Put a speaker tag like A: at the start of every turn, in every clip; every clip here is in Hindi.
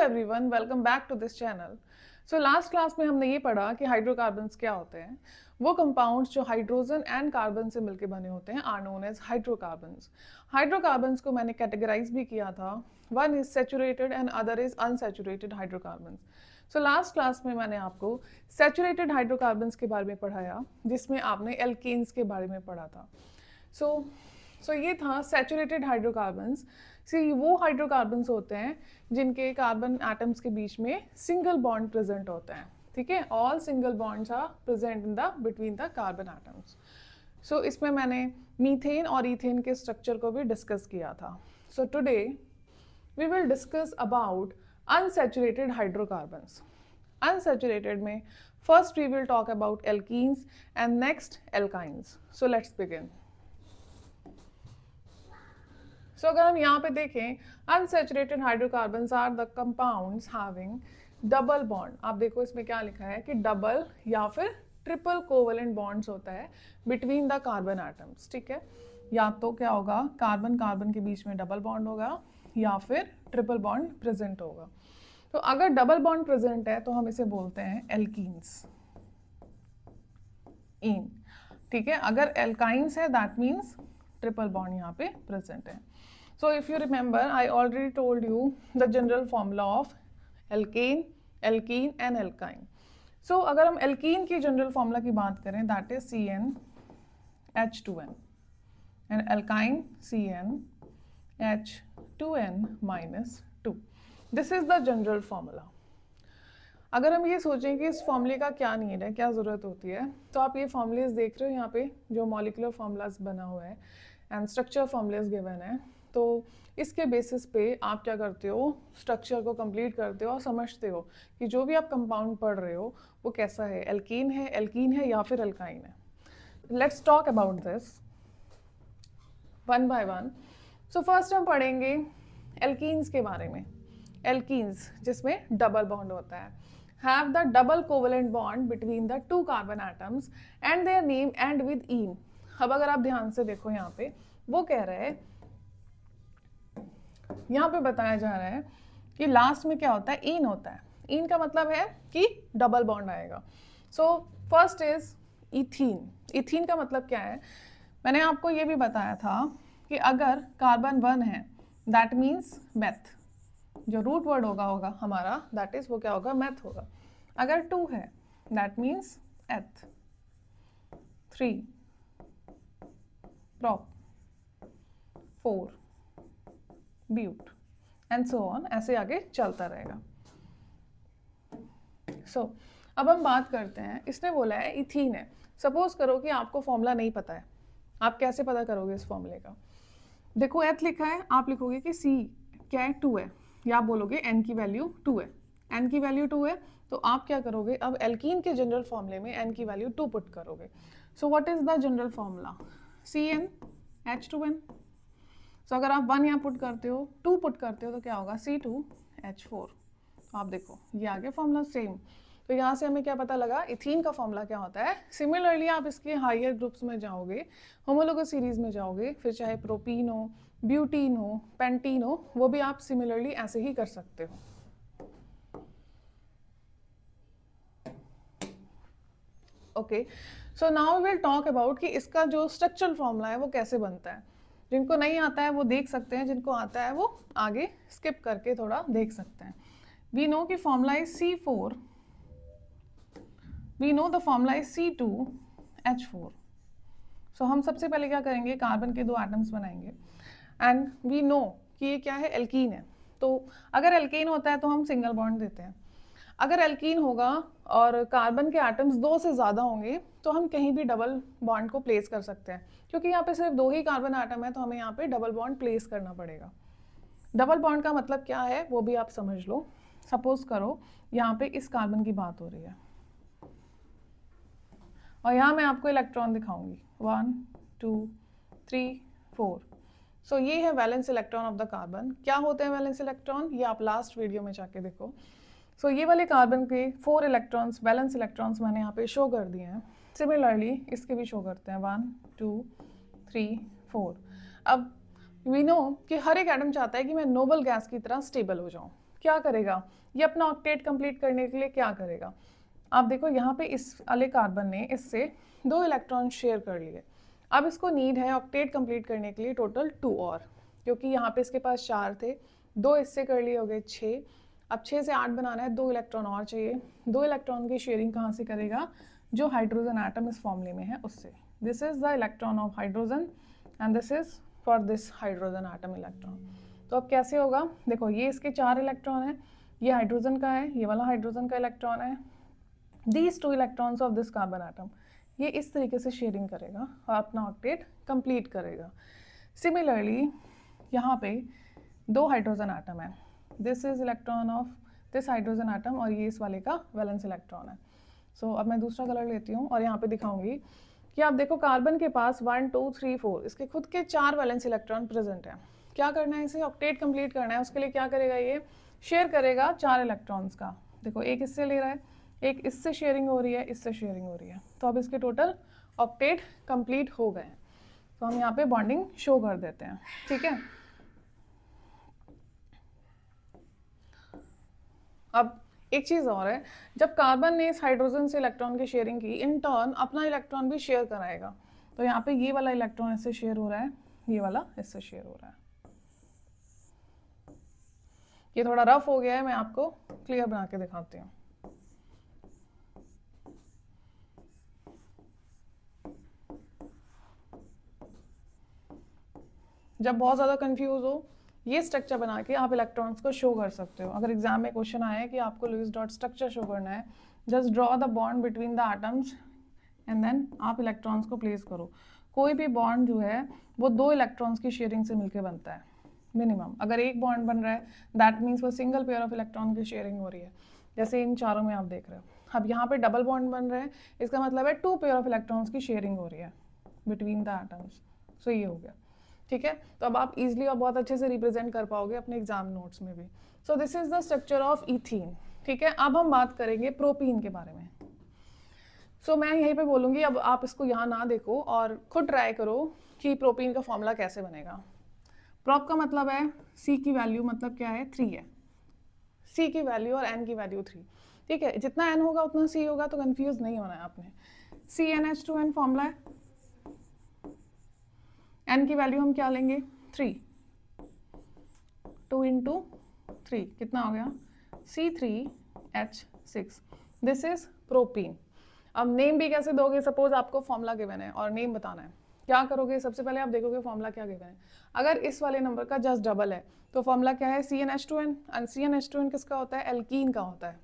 A: Everyone, welcome back to this channel. So last class में हमने ये पढ़ा कि हाइड्रोकार्बन्स क्या होते हैं। वो कंपाउंड्स जो हाइड्रोजन एंड कार्बन से मिलकर बने होते हैं are known as hydrocarbons. Hydrocarbons को मैंने कैटेगराइज भी किया था, one is saturated and other is unsaturated hydrocarbons. So last class में मैंने आपको सैचुरेटेड हाइड्रोकार्बन्स के बारे में पढ़ाया, जिसमें आपने एल्केन्स के बारे में पढ़ा था। सो ये था सैचुरेटेड हाइड्रोकार्बन्स। सी वो हाइड्रोकार्बन्स होते हैं जिनके कार्बन एटम्स के बीच में सिंगल बॉन्ड प्रेजेंट होता है। ठीक है, all single bonds are present in the between the carbon atoms. So इसमें मैंने मीथेन और इथेन के स्ट्रक्चर को भी डिस्कस किया था। So today we will discuss about unsaturated hydrocarbons. Unsaturated में first we will talk about alkenes and next alkynes. So let's begin. So अगर हम यहाँ पे देखें, unsaturated hydrocarbons are the compounds having double bond. आप देखो इसमें क्या लिखा है कि डबल या फिर ट्रिपल कोवेलेंट बॉन्ड्स होता है बिटवीन द कार्बन एटम्स। ठीक है, या तो क्या होगा, कार्बन कार्बन के बीच में डबल बॉन्ड होगा या फिर ट्रिपल बॉन्ड प्रेजेंट होगा। तो अगर डबल बॉन्ड प्रेजेंट है तो हम इसे बोलते हैं एल्कीन्स, इन। ठीक है, अगर एल्काइंस है दैट मीन्स ट्रिपल बॉन्ड यहाँ पे प्रेजेंट है। So if you remember, I already told you the general formula of alkane, alkene and alkyne. So अगर हम alkene की general formula की बात करें, that is CnH2n and alkyne CnH2n minus 2. This is the general formula. अगर हम ये सोचें कि इस फॉर्मूले का क्या नीड है, क्या ज़रूरत होती है, तो आप ये फॉर्मूलेज देख रहे हो यहाँ पे जो मॉलिकुलर फॉर्मूलाज बना हुआ है एंड स्ट्रक्चर फॉर्मूलेज गिवन है। तो इसके बेसिस पे आप क्या करते हो, स्ट्रक्चर को कंप्लीट करते हो और समझते हो कि जो भी आप कंपाउंड पढ़ रहे हो वो कैसा है, एल्कीन है या फिर एल्काइन है। Let's talk about this one by one. So first हम पढ़ेंगे एल्कीन्स के बारे में। एल्कीन्स जिसमें डबल बॉन्ड होता है, have the double covalent bond between the two carbon atoms and their name and with in. अब अगर आप ध्यान से देखो यहाँ पे वो कह रहे हैं, यहाँ पे बताया जा रहा है कि लास्ट में क्या होता है, इन होता है। इन का मतलब है कि डबल बॉन्ड आएगा। So first is ethene. Ethene का मतलब क्या है, मैंने आपको ये भी बताया था कि अगर कार्बन 1 है दैट मीन्स मेथ, जो रूट वर्ड होगा हमारा दैट इज वो क्या होगा, मेथ होगा। अगर 2 है दैट मीन्स एथ, 3 prop, 4 but and so on, ऐसे आगे चलता रहेगा। सो अब हम बात करते हैं, इसने बोला है इथीन है। सपोज करो कि आपको फॉर्मूला नहीं पता है, आप कैसे पता करोगे इस फॉर्मूले का। देखो एथ लिखा है, आप लिखोगे कि सी क्या है, 2 है, या आप बोलोगे एन की वैल्यू 2 है। एन की वैल्यू 2 है तो आप क्या करोगे, अब एल्कीन के जनरल फॉर्मूले में एन की वैल्यू 2 पुट करोगे। So what is the general formula, CnH2n। सो अगर आप 1 यहाँ पुट करते हो, 2 पुट करते हो तो क्या होगा, C2H4। तो आप देखो ये आगे फॉर्मूला सेम। तो यहाँ से हमें क्या पता लगा, इथीन का फॉर्मूला क्या होता है। सिमिलरली आप इसके हायर ग्रुप्स में जाओगे, होमोलोगस सीरीज में जाओगे, फिर चाहे प्रोपीन हो, ब्यूटीन हो, पेंटीन हो, वो भी आप सिमिलरली ऐसे ही कर सकते हो। Okay, so now we will talk about कि इसका जो स्ट्रक्चरल फॉर्मूला है वो कैसे बनता है। जिनको नहीं आता है वो देख सकते हैं, जिनको आता है वो आगे स्किप करके थोड़ा देख सकते हैं। वी नो कि formula is C4, we know the formula is C2H4। So हम सबसे पहले क्या करेंगे, कार्बन के 2 एटम्स बनाएंगे एंड वी नो कि ये क्या है, एल्कीन है। तो अगर एल्कीन होता है तो हम सिंगल बॉन्ड देते हैं। अगर एल्कीन होगा और कार्बन के एटम्स 2 से ज़्यादा होंगे तो हम कहीं भी डबल बॉन्ड को प्लेस कर सकते हैं, क्योंकि यहाँ पे सिर्फ 2 ही कार्बन एटम है तो हमें यहाँ पे डबल बॉन्ड प्लेस करना पड़ेगा। डबल बॉन्ड का मतलब क्या है वो भी आप समझ लो। सपोज करो यहाँ पे इस कार्बन की बात हो रही है और यहाँ मैं आपको इलेक्ट्रॉन दिखाऊंगी, 1 2 3 4। सो ये है valence electron of the carbon. क्या होते हैं वैलेंस इलेक्ट्रॉन, ये आप लास्ट वीडियो में जाके देखो। सो ये वाले कार्बन के 4 इलेक्ट्रॉन्स, वैलेंस इलेक्ट्रॉन्स मैंने यहाँ पे शो कर दिए हैं। सिमिलरली इसके भी शो करते हैं, 1 2 3 4। अब वी नो कि हर एक एटम चाहता है कि मैं नोबल गैस की तरह स्टेबल हो जाऊँ। क्या करेगा, ये अपना ऑक्टेट कंप्लीट करने के लिए क्या करेगा, आप देखो यहाँ पे इस वाले कार्बन ने इससे 2 इलेक्ट्रॉन शेयर कर लिए। अब इसको नीड है ऑक्टेट कंप्लीट करने के लिए टोटल 2 और, क्योंकि यहाँ पे इसके पास 4 थे, 2 इससे कर लिए हो गए 6, अब 6 से 8 बनाना है, 2 इलेक्ट्रॉन और चाहिए। 2 इलेक्ट्रॉन की शेयरिंग कहाँ से करेगा, जो हाइड्रोजन एटम इस फॉर्मूले में है उससे। This is the electron of hydrogen and this is for this hydrogen atom electron. तो अब कैसे होगा, देखो ये इसके 4 इलेक्ट्रॉन है, ये हाइड्रोजन का है, ये वाला हाइड्रोजन का इलेक्ट्रॉन है, these 2 electrons of this carbon atom, ये इस तरीके से शेयरिंग करेगा और अपना ऑक्टेट कंप्लीट करेगा। सिमिलरली यहाँ पे 2 हाइड्रोजन एटम है, this is electron of this hydrogen atom और ये इस वाले का वैलेंस इलेक्ट्रॉन है। सो अब मैं दूसरा कलर लेती हूँ और यहाँ पे दिखाऊंगी कि आप देखो कार्बन के पास 1 2 3 4 इसके खुद के 4 वैलेंस इलेक्ट्रॉन प्रेजेंट है। क्या करना है, इसे ऑक्टेट कंप्लीट करना है, उसके लिए क्या करेगा, ये शेयर करेगा 4 इलेक्ट्रॉन्स का। देखो एक इससे ले रहा है, एक इससे शेयरिंग हो रही है, इससे शेयरिंग हो रही है, तो अब इसके टोटल ऑक्टेट कंप्लीट हो गए। तो हम यहाँ पे बॉन्डिंग शो कर देते हैं, ठीक है। अब एक चीज़ और है, जब कार्बन ने इस हाइड्रोजन से इलेक्ट्रॉन की शेयरिंग की, इन टर्न अपना इलेक्ट्रॉन भी शेयर कराएगा। तो यहाँ पे ये वाला इलेक्ट्रॉन इससे शेयर हो रहा है, ये वाला इससे शेयर हो रहा है। ये थोड़ा रफ हो गया है, मैं आपको क्लियर बना के दिखाती हूँ। जब बहुत ज़्यादा कंफ्यूज हो, ये स्ट्रक्चर बना के आप इलेक्ट्रॉन्स को शो कर सकते हो। अगर एग्जाम में क्वेश्चन आया है कि आपको लुईस डॉट स्ट्रक्चर शो करना है, just draw the bond between the atoms and then आप इलेक्ट्रॉन्स को प्लेस करो। कोई भी बॉन्ड जो है वो 2 इलेक्ट्रॉन्स की शेयरिंग से मिलकर बनता है मिनिमम। अगर एक बॉन्ड बन रहा है दैट मीन्स वो सिंगल पेयर ऑफ इलेक्ट्रॉन की शेयरिंग हो रही है, जैसे इन चारों में आप देख रहे हो। अब यहाँ पे डबल बॉन्ड बन रहा है, इसका मतलब है 2 पेयर ऑफ इलेक्ट्रॉन्स की शेयरिंग हो रही है बिटवीन द एटम्स। सो ये हो गया, ठीक है। तो अब आप इजीली और बहुत अच्छे से रिप्रेजेंट कर पाओगे अपने एग्जाम नोट्स में भी। So this is the structure of ethene, ठीक है। अब हम बात करेंगे प्रोपीन के बारे में। सो मैं यहीं पे बोलूँगी, अब आप इसको यहाँ ना देखो और खुद ट्राई करो कि प्रोपीन का फॉर्मूला कैसे बनेगा। प्रोप का मतलब है C की वैल्यू मतलब क्या है, 3 है। C की वैल्यू और N की वैल्यू 3, ठीक है। जितना N होगा उतना C होगा, तो कंफ्यूज नहीं होना है आपने। CnH2n फॉर्मूला है, N की वैल्यू हम क्या लेंगे 3, 2 × 3 कितना हो गया C3H6। This is propene. अब नेम भी कैसे दोगे, सपोज आपको फॉर्मूला गिवन है और नेम बताना है, क्या करोगे, सबसे पहले आप देखोगे फॉर्मूला क्या गिवन है। अगर इस वाले नंबर का जस्ट डबल है तो फॉर्मूला क्या है CnH2n, और CnH2n किसका होता है, एल्कीन का होता है।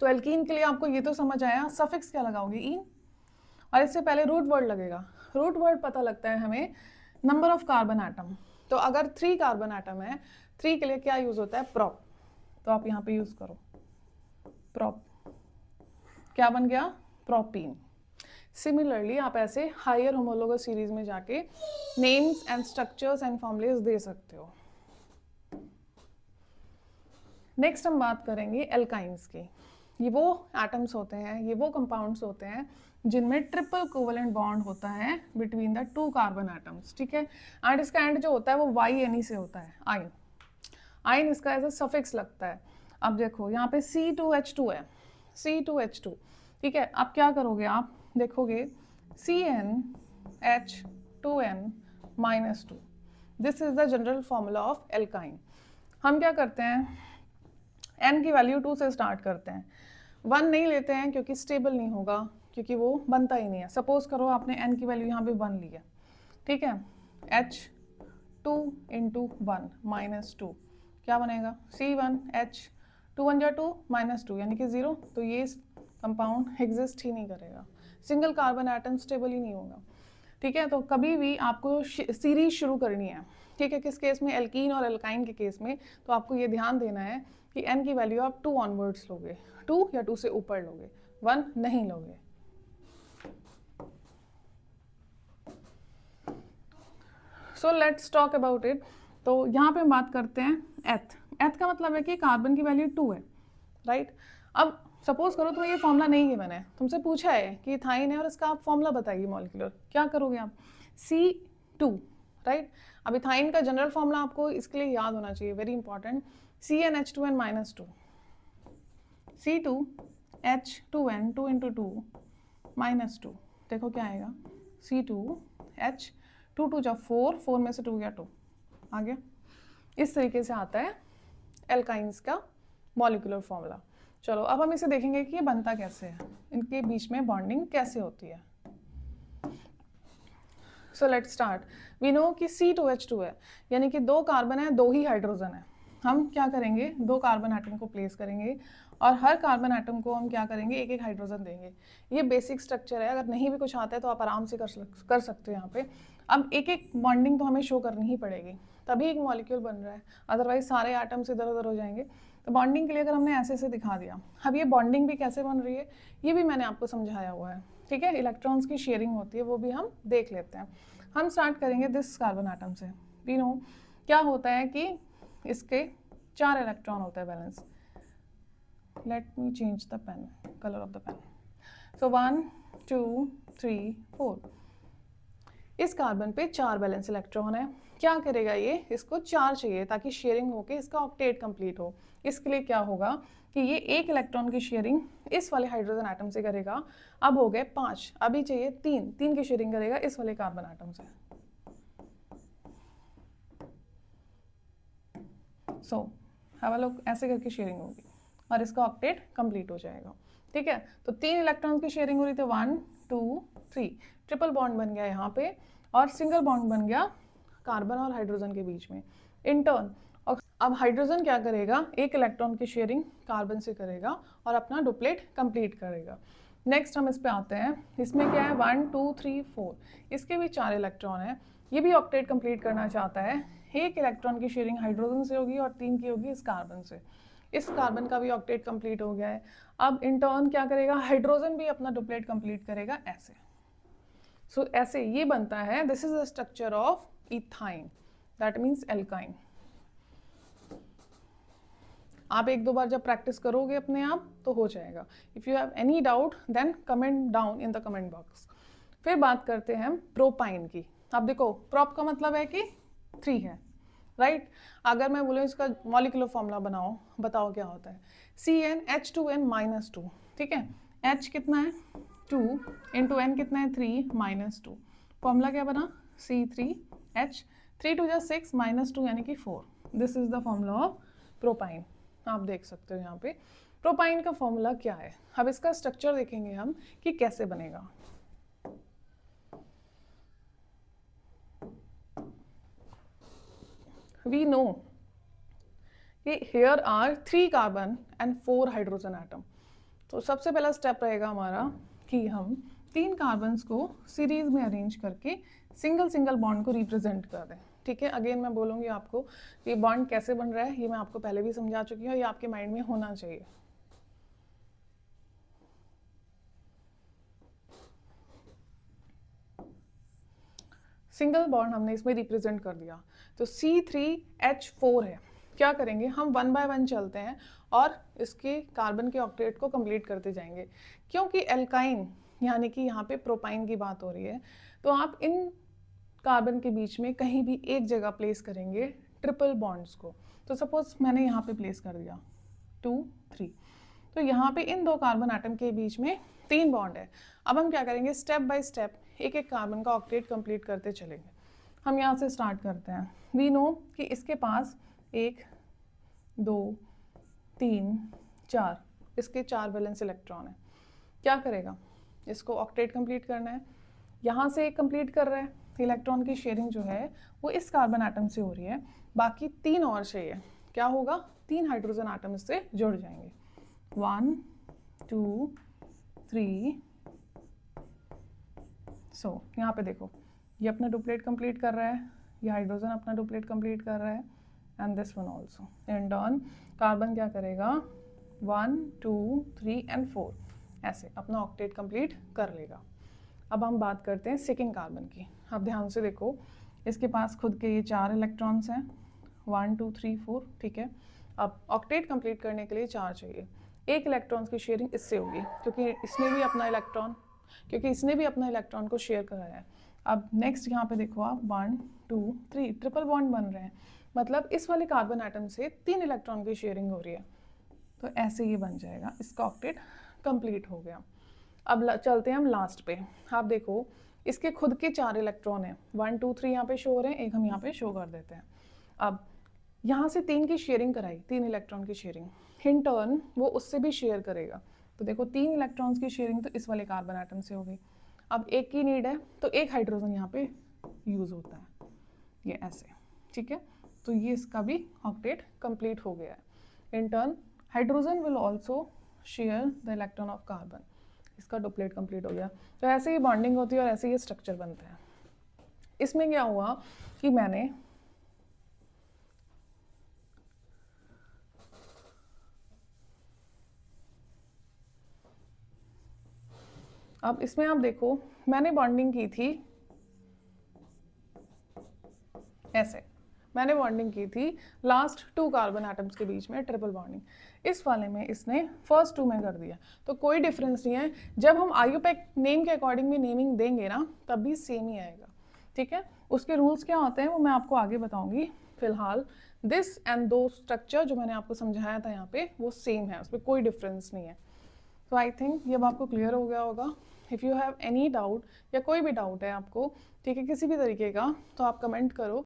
A: तो एल्कीन के लिए आपको ये तो समझ आया, सफिक्स क्या लगाओगे इन, और इससे पहले रूट वर्ड लगेगा। रूट वर्ड पता लगता है हमें नंबर ऑफ कार्बन एटम। तो अगर 3 कार्बन एटम है, 3 के लिए क्या यूज होता है, प्रोप। तो आप यहाँ पे यूज करो प्रोप, क्या बन गया, प्रोपीन। सिमिलरली आप ऐसे हायर होमोलोगस सीरीज में जाके names and structures and formulas दे सकते हो। नेक्स्ट हम बात करेंगे एल्काइंस की। ये वो एटम्स होते हैं, ये वो कंपाउंड्स होते हैं जिनमें ट्रिपल कोवेलेंट बॉन्ड होता है बिटवीन द 2 कार्बन एटम्स, ठीक है। एंड इसका एंड जो होता है वो YN से होता है, आइन। आइन इसका ऐसा सफिक्स लगता है। अब देखो यहाँ पे C2H2 है, C2H2, ठीक है। अब क्या करोगे, आप देखोगे CnH2n-2। This is the general formula of alkyne. हम क्या करते हैं, N की वैल्यू 2 से स्टार्ट करते हैं, 1 नहीं लेते हैं क्योंकि स्टेबल नहीं होगा, क्योंकि वो बनता ही नहीं है। सपोज करो आपने N की वैल्यू यहाँ पे 1 ली है, ठीक है। H2 × 1 -2 क्या बनेगा, C1H, 2 1 2 -2 यानी कि 0। तो ये कंपाउंड एग्जिस्ट ही नहीं करेगा, सिंगल कार्बन एटम स्टेबल ही नहीं होगा, ठीक है। तो कभी भी आपको सीरीज शुरू करनी है, ठीक है। किस केस में, एल्कीन और एल्काइन के केस में, तो आपको ये ध्यान देना है कि N की वैल्यू आप 2 ऑनवर्ड्स लोगे, 2 या 2 से ऊपर लोगे, 1 नहीं लोगे। So let's talk about it. तो यहाँ पे हम बात करते हैं एथ। एथ का मतलब है कि कार्बन की वैल्यू 2 है, राइट। अब सपोज करो तुम्हें ये फॉर्मूला नहीं गिवन है, तुमसे पूछा है कि इथाइन है और इसका आप फॉर्मूला बताइए मॉलिक्यूलर, क्या करोगे आप, C2, राइट। अब इथाइन का जनरल फॉर्मूला आपको इसके लिए याद होना चाहिए, very important, CnH2n minus 2, C2H2n 2 into 2 minus 2, देखो क्या आएगा, C2H 2 2 जा 4, 4 में से 2 गया 2 आ गया। इस तरीके से आता है एल्काइंस का मॉलिक्यूलर फॉर्मूला। चलो अब हम इसे देखेंगे कि ये बनता कैसे है, इनके बीच में बॉन्डिंग कैसे होती है। So let's start. We know कि C2H2 है, यानी कि 2 कार्बन है, 2 ही हाइड्रोजन है। हम क्या करेंगे, 2 कार्बन एटम को प्लेस करेंगे और हर कार्बन एटम को हम क्या करेंगे, एक एक हाइड्रोजन देंगे। ये बेसिक स्ट्रक्चर है, अगर नहीं भी कुछ आता है तो आप आराम से कर सकते हो यहाँ पे। अब एक एक बॉन्डिंग तो हमें शो करनी ही पड़ेगी, तभी एक मॉलिक्यूल बन रहा है, अदरवाइज सारे एटम्स इधर उधर हो जाएंगे। तो बॉन्डिंग के लिए अगर हमने ऐसे ऐसे दिखा दिया, अब ये बॉन्डिंग भी कैसे बन रही है ये भी मैंने आपको समझाया हुआ है, ठीक है। इलेक्ट्रॉन्स की शेयरिंग होती है, वो भी हम देख लेते हैं। हम स्टार्ट करेंगे दिस कार्बन एटम से। वी नो क्या होता है कि इसके 4 इलेक्ट्रॉन होता है valence. Let me change the pen, colour of the pen. So 1 2 3 4, इस कार्बन पे 4 बैलेंस इलेक्ट्रॉन है। क्या करेगा ये, इसको 4 चाहिए ताकि शेयरिंग होके इसका ऑक्टेट कंप्लीट हो। इसके लिए क्या होगा कि ये 1 इलेक्ट्रॉन की शेयरिंग इस वाले हाइड्रोजन एटम से करेगा। अब हो गए 5, अभी चाहिए 3 की शेयरिंग करेगा इस वाले कार्बन एटम से। सो हैव अ लुक, ऐसे करके शेयरिंग होगी और इसका ऑक्टेट कंप्लीट हो जाएगा, ठीक है। तो 3 इलेक्ट्रॉन की शेयरिंग हो रही थी, 1 2 3, ट्रिपल बॉन्ड बन गया यहाँ पे और सिंगल बॉन्ड बन गया कार्बन और हाइड्रोजन के बीच में इन टर्न। और अब हाइड्रोजन क्या करेगा, 1 इलेक्ट्रॉन की शेयरिंग कार्बन से करेगा और अपना डुप्लेट कंप्लीट करेगा। नेक्स्ट हम इस पे आते हैं, इसमें क्या है 1 2 3 4, इसके भी 4 इलेक्ट्रॉन है। ये भी ऑक्टेट कंप्लीट करना चाहता है। 1 इलेक्ट्रॉन की शेयरिंग हाइड्रोजन से होगी और 3 की होगी इस कार्बन से। इस कार्बन का भी ऑक्टेट कंप्लीट हो गया है। अब इन टर्न क्या करेगा, हाइड्रोजन भी अपना डुप्लेट कंप्लीट करेगा ऐसे। सो ऐसे ये बनता है, this is the structure of ethyne, that means alkyne. आप 1-2 बार जब प्रैक्टिस करोगे अपने आप तो हो जाएगा। If you have any doubt then comment down in the comment box. फिर बात करते हैं हम प्रोपाइन की। अब देखो प्रोप का मतलब है कि 3 है, राइट। अगर मैं बोलूँ इसका मॉलिक्यूलर फॉर्मूला बनाओ, बताओ क्या होता है, CnH2n minus 2, ठीक है। H कितना है 2 इंटू N कितना है 3 minus 2, फॉर्मूला क्या बना C3H, 3 2 6 minus 2 यानी कि 4। This is the formula of propyne. आप देख सकते हो यहाँ पे प्रोपाइन का फॉर्मूला क्या है। अब इसका स्ट्रक्चर देखेंगे हम कि कैसे बनेगा। We know कि here are 3 carbon and 4 hydrogen atom. तो सबसे पहला स्टेप रहेगा हमारा कि हम 3 कार्बन्स को सीरीज में अरेंज करके सिंगल सिंगल बॉन्ड को रिप्रेजेंट कर दें, ठीक है। अगेन मैं बोलूँगी आपको कि बॉन्ड कैसे बन रहा है, ये मैं आपको पहले भी समझा चुकी हूँ, ये आपके माइंड में होना चाहिए। सिंगल बॉन्ड हमने इसमें रिप्रेजेंट कर दिया, तो C3H4 है। क्या करेंगे हम 1 बाय 1 चलते हैं और इसके कार्बन के ऑक्टेट को कंप्लीट करते जाएंगे। क्योंकि एल्काइन यानी कि यहाँ पे प्रोपाइन की बात हो रही है, तो आप इन कार्बन के बीच में कहीं भी एक जगह प्लेस करेंगे ट्रिपल बॉन्ड्स को। तो सपोज मैंने यहाँ पे प्लेस कर दिया 2 3, तो यहाँ पे इन 2 कार्बन एटम के बीच में 3 बॉन्ड है। अब हम क्या करेंगे, स्टेप बाय स्टेप एक एक कार्बन का ऑक्टेट कंप्लीट करते चलेंगे। हम यहाँ से स्टार्ट करते हैं। वी नो कि इसके पास 1 2 3 4, इसके 4 वैलेंस इलेक्ट्रॉन है। क्या करेगा, इसको ऑक्टेट कंप्लीट करना है। यहाँ से एक कंप्लीट कर रहा है, इलेक्ट्रॉन की शेयरिंग जो है वो इस कार्बन एटम से हो रही है, बाकी 3 और चाहिए। क्या होगा, 3 हाइड्रोजन एटम इससे जुड़ जाएंगे, 1 2 3। सो यहाँ पे देखो ये अपना डुप्लेट कंप्लीट कर रहा है, ये हाइड्रोजन अपना डुप्लेट कंप्लीट कर रहा है and this one also. In turn carbon क्या करेगा 1 2 3 एंड 4 ऐसे अपना ऑक्टेट कंप्लीट कर लेगा। अब हम बात करते हैं सेकेंड कार्बन की। अब ध्यान से देखो, इसके पास खुद के ये 4 इलेक्ट्रॉन्स हैं, 1 2 3 4, ठीक है। अब ऑक्टेट कंप्लीट करने के लिए 4 चाहिए। 1 इलेक्ट्रॉन्स की शेयरिंग इससे होगी क्योंकि इसने भी अपना इलेक्ट्रॉन को शेयर कराया है। अब नेक्स्ट यहाँ पे देखो आप 1 2 3 ट्रिपल बॉन्ड बन रहे हैं। मतलब इस वाले कार्बन एटम से 3 इलेक्ट्रॉन की शेयरिंग हो रही है, तो ऐसे ये बन जाएगा, इसका ऑक्टेट कंप्लीट हो गया। अब चलते हैं हम लास्ट पे। आप देखो इसके खुद के 4 इलेक्ट्रॉन हैं, 1 2 3 यहाँ पे शो हो रहे हैं, एक हम यहाँ पे शो कर देते हैं। अब यहाँ से 3 की शेयरिंग कराई, 3 इलेक्ट्रॉन की शेयरिंग, इन टर्न वो उससे भी शेयर करेगा। तो देखो 3 इलेक्ट्रॉन्स की शेयरिंग तो इस वाले कार्बन एटम से हो गई। अब एक की नीड है तो एक हाइड्रोजन यहाँ पे यूज़ होता है, ये ऐसे, ठीक है। तो ये इसका भी ऑक्टेट कंप्लीट हो गया है। In turn hydrogen will also share the electron of carbon, इसका डुप्लेट कंप्लीट हो गया। तो ऐसे ही बॉन्डिंग होती है और ऐसे ही स्ट्रक्चर बनता है। इसमें क्या हुआ कि मैंने अब इसमें आप देखो मैंने बॉन्डिंग की थी ऐसे, मैंने बॉन्डिंग की थी लास्ट 2 कार्बन एटम्स के बीच में, ट्रिपल बॉन्डिंग। इस वाले में इसने फर्स्ट 2 में कर दिया, तो कोई डिफरेंस नहीं है। जब हम आईयूपैक नेम के अकॉर्डिंग भी नेमिंग देंगे ना, तब भी सेम ही आएगा, ठीक है। उसके रूल्स क्या होते हैं वो मैं आपको आगे बताऊंगी। फिलहाल दिस एंड दो स्ट्रक्चर जो मैंने आपको समझाया था यहाँ पे वो सेम है, उसमें कोई डिफरेंस नहीं है। तो आई थिंक ये अब आपको क्लियर हो गया होगा। If you have any doubt या कोई भी डाउट है आपको, ठीक है, किसी भी तरीके का, तो आप कमेंट करो।